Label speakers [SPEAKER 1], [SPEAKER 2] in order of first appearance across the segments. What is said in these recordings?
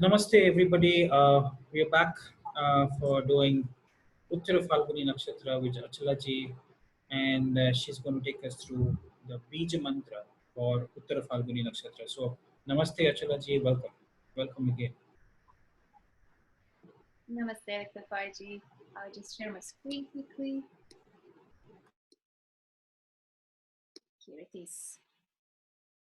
[SPEAKER 1] Namaste, everybody. We are back for doing Uttara Phalguni Nakshatra with Achala, and she's going to take us through the Beeja mantra for Uttara Phalguni Nakshatra. So, Namaste, Achala, welcome. Welcome again.
[SPEAKER 2] Namaste, Faiji. I'll just share my screen quickly. Here it is.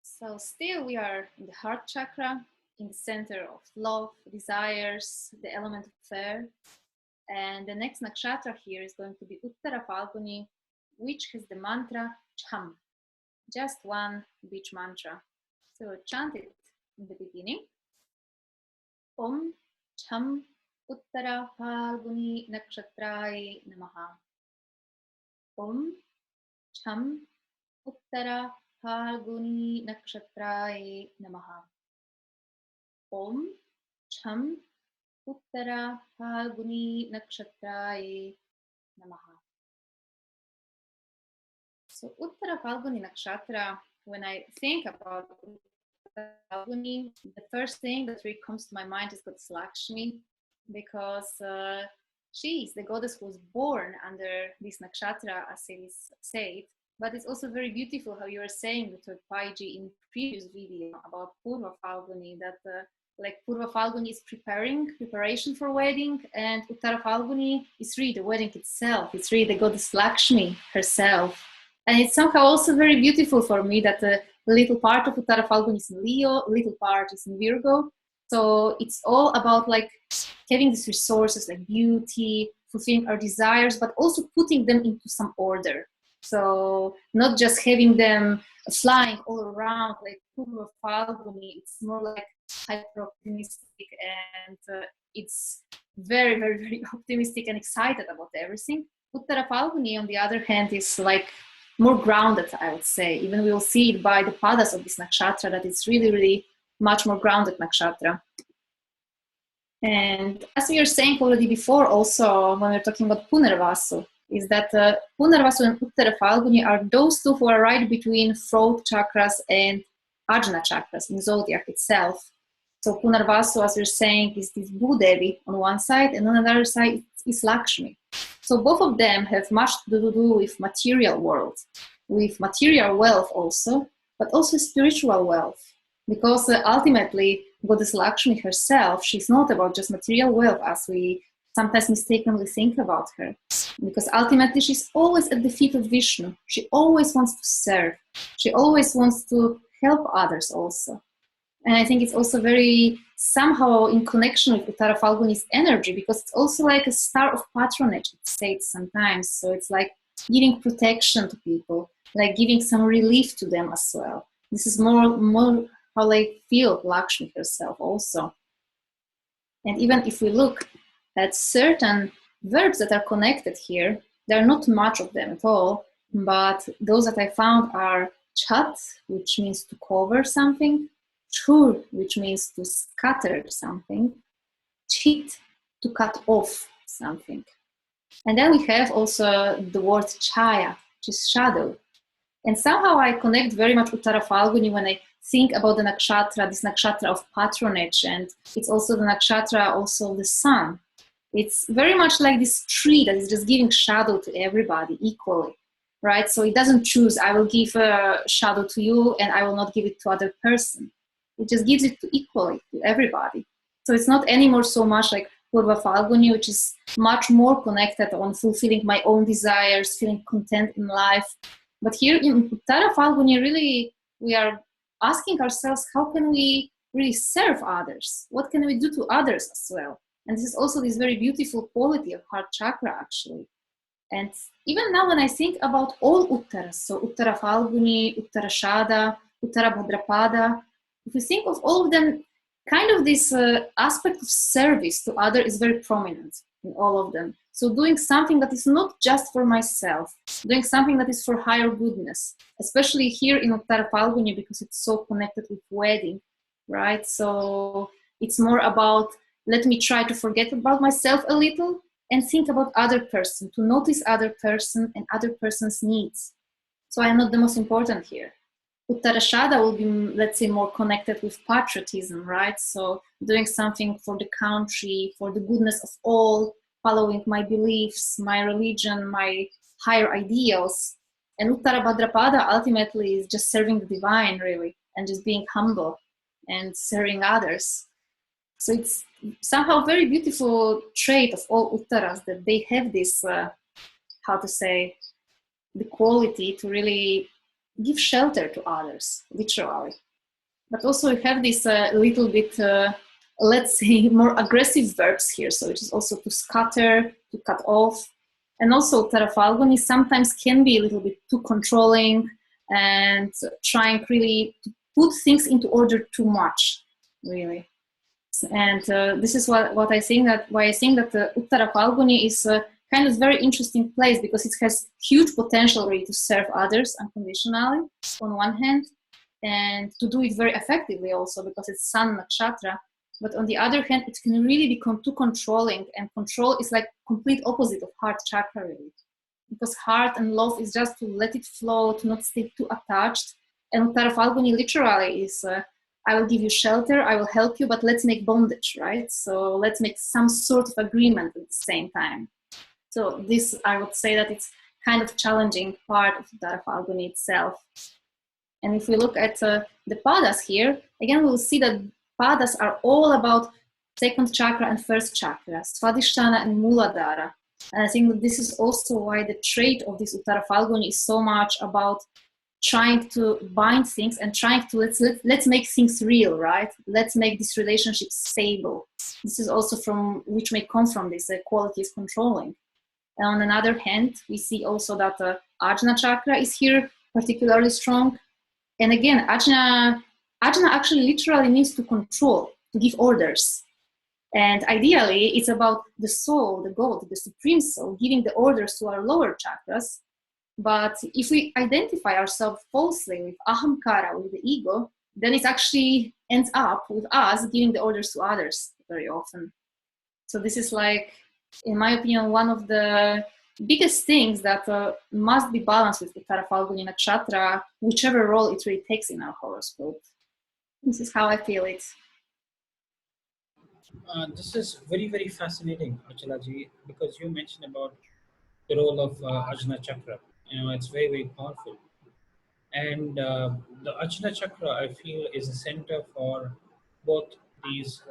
[SPEAKER 2] So still we are in the heart chakra, in the center of love, desires, the element of fire. And the next nakshatra here is going to be Uttara Phalguni, which has the mantra Cham. Just one beach mantra. So chant it in the beginning. Om Cham Uttara Phalguni Nakshatraye Namaha. Om Cham Uttara Phalguni Nakshatraye Namaha. Om Cham Uttara Phalguni Nakshatraye Namaha. So Uttara Phalguni Nakshatra, when I think about Uttara Phalguni, the first thing that really comes to my mind is Goddess Lakshmi, because she is the goddess who was born under this nakshatra, as it is said. But it's also very beautiful how you were saying, Dr. Paiji, in previous video about Purva Phalguni, that like Purva Phalguni is preparation for wedding, and Uttara Phalguni is really the wedding itself. It's really the goddess Lakshmi herself. And it's somehow also very beautiful for me that a little part of Uttara Phalguni is in Leo, a little part is in Virgo. So it's all about like having these resources like beauty, fulfilling our desires, but also putting them into some order. So not just having them flying all around like Purva Phalguni, it's more like hyper-optimistic, and it's very, very, very optimistic and excited about everything. Uttara Phalguni, on the other hand, is like more grounded, I would say. Even we will see it by the padas of this nakshatra, that it's really, really much more grounded nakshatra. And as we were saying already before, also when we're talking about Punarvasu, is that Punarvasu and Uttara Phalguni are those two who are right between throat chakras and Ajna chakras in zodiac itself. So Punarvasu, as we're saying, is this Bhudevi on one side, and on the other side is Lakshmi. So both of them have much to do with material world, with material wealth also, but also spiritual wealth. Because ultimately, Goddess Lakshmi herself, she's not about just material wealth as we sometimes mistakenly think about her. Because ultimately, she's always at the feet of Vishnu. She always wants to serve. She always wants to help others also. And I think it's also very somehow in connection with Uttara Phalguni's energy, because it's also like a star of patronage, it states sometimes. So it's like giving protection to people, like giving some relief to them as well. This is more how I feel Lakshmi herself also. And even if we look at certain verbs that are connected here, there are not much of them at all, but those that I found are chat, which means to cover something, chur, which means to scatter something, chit, to cut off something. And then we have also the word chaya, which is shadow. And somehow I connect very much with Uttara Phalguni when I think about the nakshatra, this nakshatra of patronage, and it's also the nakshatra also of the sun. It's very much like this tree that is just giving shadow to everybody equally, right? So it doesn't choose, I will give a shadow to you and I will not give it to other person. It just gives it to equally to everybody. So it's not anymore so much like Purva Phalguni, which is much more connected on fulfilling my own desires, feeling content in life. But here in Uttara Phalguni, really, we are asking ourselves, how can we really serve others? What can we do to others as well? And this is also this very beautiful quality of heart chakra, actually. And even now when I think about all Uttaras, so Uttara Phalguni, Uttara Shada, Uttara Bhadrapada, if you think of all of them, kind of this aspect of service to others is very prominent in all of them. So doing something that is not just for myself, doing something that is for higher goodness, especially here in Uttara Phalguni, because it's so connected with wedding, right? So it's more about, let me try to forget about myself a little and think about other person, to notice other person and other person's needs. So I am not the most important here. Uttarashada will be, let's say, more connected with patriotism, right? So doing something for the country, for the goodness of all, following my beliefs, my religion, my higher ideals. And Uttara Bhadrapada ultimately is just serving the divine, really, and just being humble and serving others. So it's somehow a very beautiful trait of all Uttaras that they have this, how to say, the quality to really give shelter to others, literally. But also we have this little bit, let's say, more aggressive verbs here. So it is also to scatter, to cut off. And also Uttara Phalguni sometimes can be a little bit too controlling and trying really to put things into order too much, really. And this is what I think that why I think that Uttara Phalguni is kind of very interesting place, because it has huge potential really to serve others unconditionally on one hand, and to do it very effectively also because it's Sun Nakshatra. But on the other hand, it can really become too controlling, and control is like complete opposite of heart chakra really, because heart and love is just to let it flow, to not stay too attached. And Uttara Phalguni literally is I will give you shelter, I will help you, but let's make bondage, right? So let's make some sort of agreement at the same time. So this, I would say that it's kind of challenging part of Uttara Phalguni itself. And if we look at the padas here, again, we'll see that padas are all about second chakra and first chakra, Svadhisthana and Muladhara. And I think that this is also why the trait of this Uttara Phalguni is so much about trying to bind things and trying to let's make things real, right? Let's make this relationship stable. This is also from which may come from this quality of controlling. And on another hand, we see also that Ajna chakra is here particularly strong. And again, Ajna actually literally means to control, to give orders. And ideally, it's about the soul, the God, the supreme soul, giving the orders to our lower chakras. But if we identify ourselves falsely with ahamkara, with the ego, then it actually ends up with us giving the orders to others very often. So this is like, in my opinion, one of the biggest things that must be balanced with Uttara Phalguni Nakshatra, whichever role it really takes in our horoscope. This is how I feel it.
[SPEAKER 1] This is very, very fascinating, Achalaji, because you mentioned about the role of Ajna Chakra. It's very, very powerful. And the Ajna Chakra, I feel, is a center for both these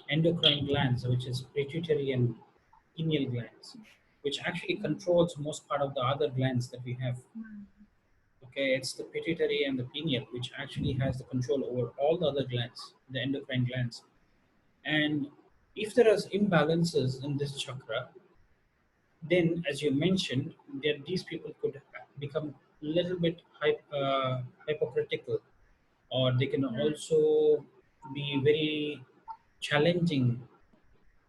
[SPEAKER 1] endocrine glands, which is pituitary and pineal glands, which actually controls most part of the other glands that we have. Okay, it's the pituitary and the pineal which actually has the control over all the other glands, the endocrine glands. And if there is imbalances in this chakra, then as you mentioned, that these people could become a little bit hypocritical, or they can also be very challenging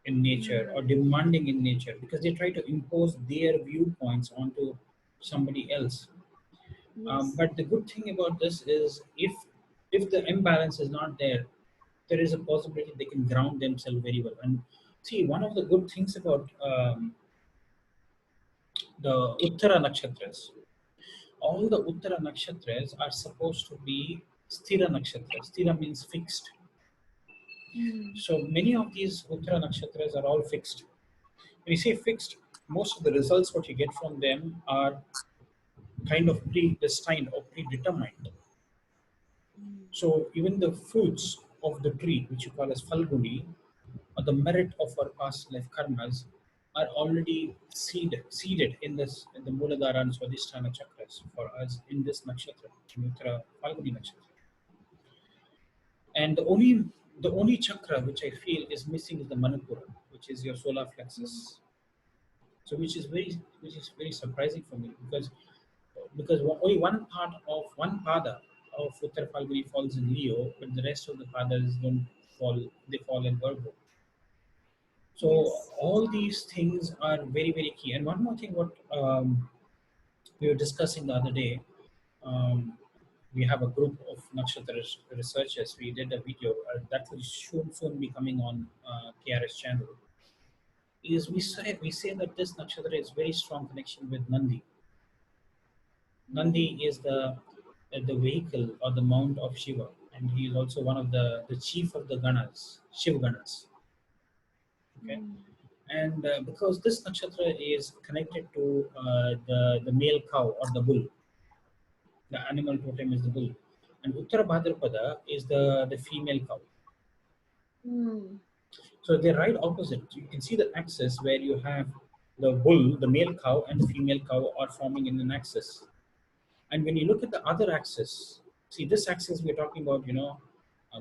[SPEAKER 1] in nature or demanding in nature, because they try to impose their viewpoints onto somebody else. But the good thing about this is, if the imbalance is not there, there is a possibility they can ground themselves very well. And see, one of the good things about the Uttara Nakshatras, all the Uttara Nakshatras are supposed to be Sthira Nakshatras. Sthira means fixed. So many of these Uttara Nakshatras are all fixed. When you say fixed, most of the results what you get from them are kind of predestined or predetermined. So even the fruits of the tree, which you call as Phalguni, or the merit of our past life karmas, are already seeded in the Muladhara and Swadhisthana chakras for us in this nakshatra, Uttara Phalguni Nakshatra. And the only chakra which I feel is missing is the Manipura, which is your solar plexus. So which is very surprising for me, because only one part of one pada of Uttara Phalguni falls in Leo, but the rest of the padas don't fall. They fall in Virgo. So all these things are very, very key. And one more thing, what we were discussing the other day, um, we have a group of nakshatra researchers. We did a video that will soon be coming on KRS channel. Is we say that this nakshatra is very strong connection with Nandi. Nandi is the the vehicle or the mount of Shiva, and he is also one of the chief of the Ganas, Shiv Ganas. Okay, and because this nakshatra is connected to the male cow or the bull, the animal totem is the bull, and Uttara Bhadrapada is the female cow.
[SPEAKER 2] Mm.
[SPEAKER 1] So they're right opposite. You can see the axis where you have the bull, the male cow, and the female cow are forming in an axis. And when you look at the other axis, see this axis we're talking about,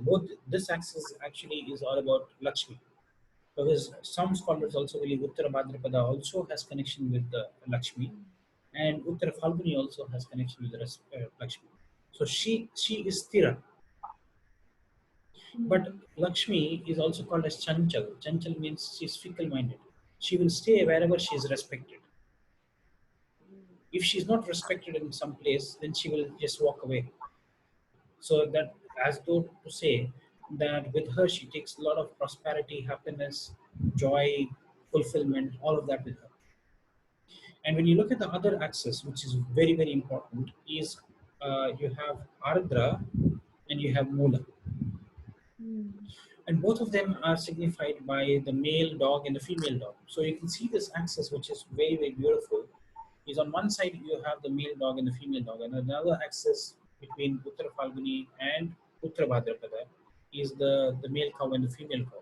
[SPEAKER 1] both this axis actually is all about Lakshmi. Because some scholars also believe Uttara Bhadrapada also has connection with the Lakshmi, and Uttara Phalguni also has connection with the Lakshmi. So she is Thira, but Lakshmi is also called as Chanchal. Chanchal means she's fickle-minded. She will stay wherever she is respected. If she's not respected in some place, then she will just walk away. So that, as though to say that with her, she takes a lot of prosperity, happiness, joy, fulfillment, all of that with her. And when you look at the other axis, which is very, very important, is you have Ardra and you have Mula. And both of them are signified by the male dog and the female dog. So you can see this axis, which is very, very beautiful, is on one side you have the male dog and the female dog, and another axis between Uttara Phalguni and Uttara Bhadrapada is the male cow and the female cow.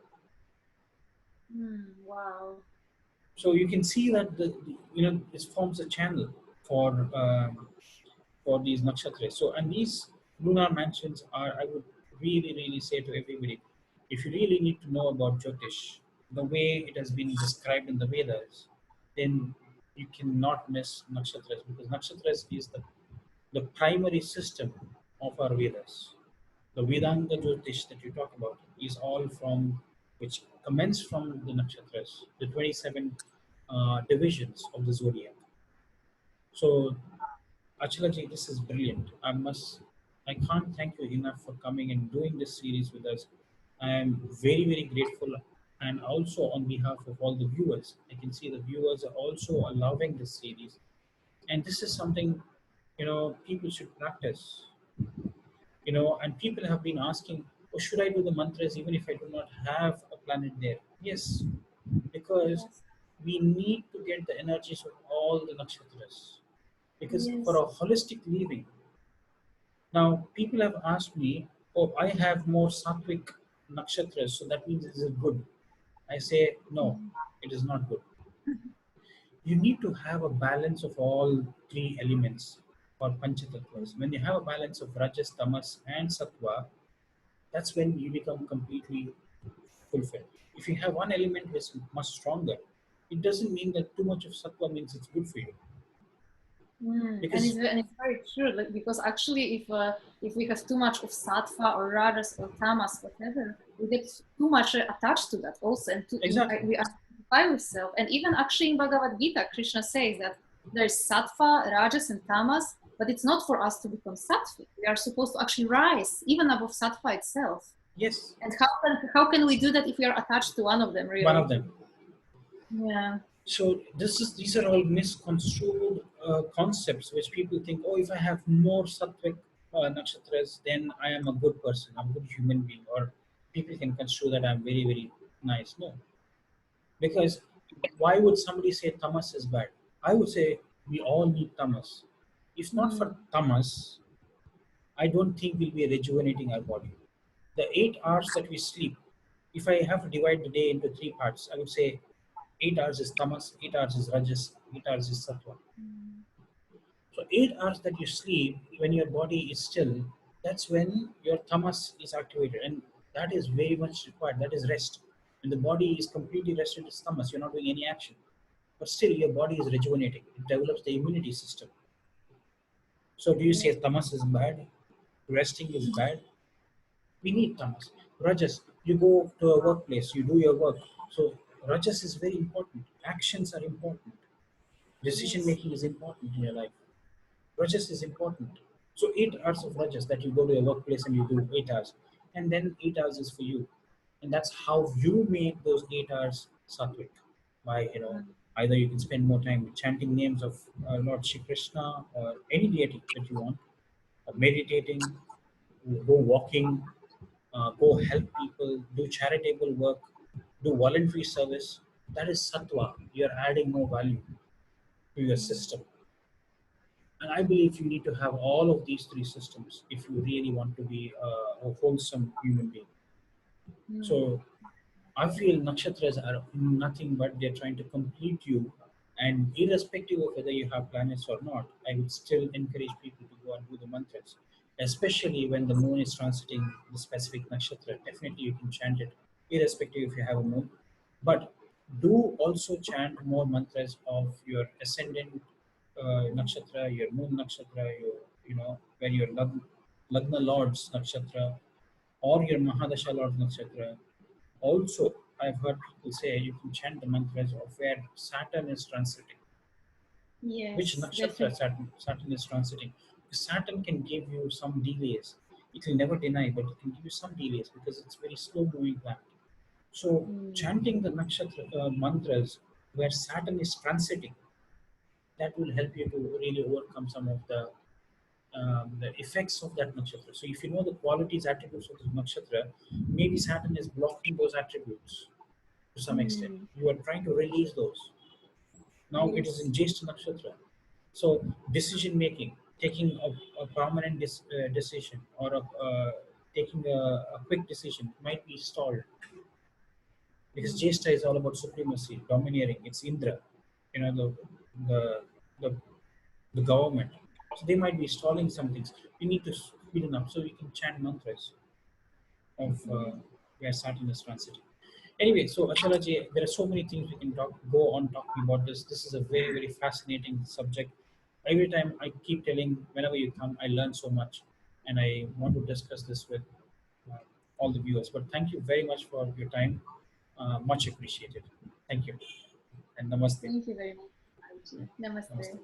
[SPEAKER 2] Wow.
[SPEAKER 1] So you can see that this forms a channel for these nakshatras. So, and these lunar mansions are, I would really, really say to everybody, if you really need to know about Jyotish, the way it has been described in the Vedas, then you cannot miss nakshatras, because nakshatras is the primary system of our Vedas. The Vedanga Jyotish that you talk about is all from, which commence from the nakshatras, the 27 divisions of the zodiac. So Achalaji, this is brilliant. I can't thank you enough for coming and doing this series with us. I am very, very grateful. And also on behalf of all the viewers, I can see the viewers are also loving this series. And this is something, people should practice, and people have been asking, oh, should I do the mantras even if I do not have a planet there? Yes, because
[SPEAKER 2] Yes.
[SPEAKER 1] we need to get the energies of all the nakshatras. Because for
[SPEAKER 2] Yes.
[SPEAKER 1] a holistic living, now, people have asked me, oh, I have more sattvic nakshatras, so that means it is good. I say, no, it is not good. You need to have a balance of all three elements or panchatatvas. When you have a balance of rajas, tamas, and sattva, that's when you become completely fulfilled. If you have one element which is much stronger, it doesn't mean that too much of sattva means it's good for you. Because
[SPEAKER 2] And it's very true, like, because actually, if we have too much of sattva or rajas or tamas, whatever, we get too much attached to that also, and
[SPEAKER 1] exactly,
[SPEAKER 2] we identify with self. And even actually in Bhagavad Gita, Krishna says that there's sattva, rajas, and tamas, but it's not for us to become sattvic. We are supposed to actually rise even above sattva itself.
[SPEAKER 1] yes,
[SPEAKER 2] And how can we do that if we are attached to one of them? Really,
[SPEAKER 1] one of them.
[SPEAKER 2] yeah.
[SPEAKER 1] So these are all misconstrued concepts which people think, oh, if I have more sattvic nakshatras, then I am a good person, I'm a good human being, or people can construe that I'm very, very nice. No, because why would somebody say tamas is bad? I would say we all need tamas. If not for tamas, I don't think we'll be rejuvenating our body. The 8 hours that we sleep, if I have to divide the day into three parts, I would say 8 hours is tamas, 8 hours is rajas, 8 hours is sattva. So 8 hours that you sleep, when your body is still, that's when your tamas is activated, and that is very much required. That is rest. When the body is completely rested, it's tamas. You're not doing any action, but still your body is rejuvenating. It develops the immunity system. So do you say tamas is bad? Resting is bad? We need tamas. Rajas, you go to a workplace, you do your work. So rajas is very important. Actions are important. Decision
[SPEAKER 2] Yes.
[SPEAKER 1] making is important in your life. Rajas is important. So 8 hours of Rajas that you go to your workplace and you do 8 hours, and then 8 hours is for you, and that's how you make those 8 hours sattvic. By either you can spend more time chanting names of Lord Shri Krishna or any deity that you want, meditating, go walking, go help people, do charitable work, do voluntary service. That is sattva. You're adding more value to your system. And I believe you need to have all of these three systems if you really want to be a wholesome human being. So I feel nakshatras are nothing but they're trying to complete you. And irrespective of whether you have planets or not, I would still encourage people to go and do the mantras, especially when the moon is transiting the specific nakshatra. Definitely, you can chant it, irrespective if you have a moon. But do also chant more mantras of your ascendant nakshatra, your moon nakshatra, your when your lagna lord's nakshatra, or your Mahadasha Lord Nakshatra. Also, I've heard people say you can chant the mantras of where Saturn is transiting. Which
[SPEAKER 2] Yes,
[SPEAKER 1] nakshatra
[SPEAKER 2] definitely.
[SPEAKER 1] Saturn is transiting? Because Saturn can give you some delays. It will never deny, but it can give you some delays because it's very slow moving planet. So, chanting the nakshatra mantras where Saturn is transiting, that will help you to really overcome some of the effects of that nakshatra. So if you know the qualities, attributes of the nakshatra, maybe Saturn is blocking those attributes to some extent. You are trying to release those. Now it is in
[SPEAKER 2] Yes.
[SPEAKER 1] Jyeshtha nakshatra. So decision making, taking a prominent decision or taking a quick decision might be stalled because Jyeshtha is all about supremacy, domineering. It's Indra, the the the government. So they might be stalling some things. We need to speed it up so we can chant mantras of where Saturn is transiting. Anyway, so astrology, there are so many things we can go on talking about this. This is a very, very fascinating subject. Every time I keep telling, whenever you come, I learn so much, and I want to discuss this with uh, all the viewers. But thank you very much for your time. Much appreciated. Thank you, and namaste.
[SPEAKER 2] Thank you very much, Arjun. Namaste.
[SPEAKER 1] Namaste.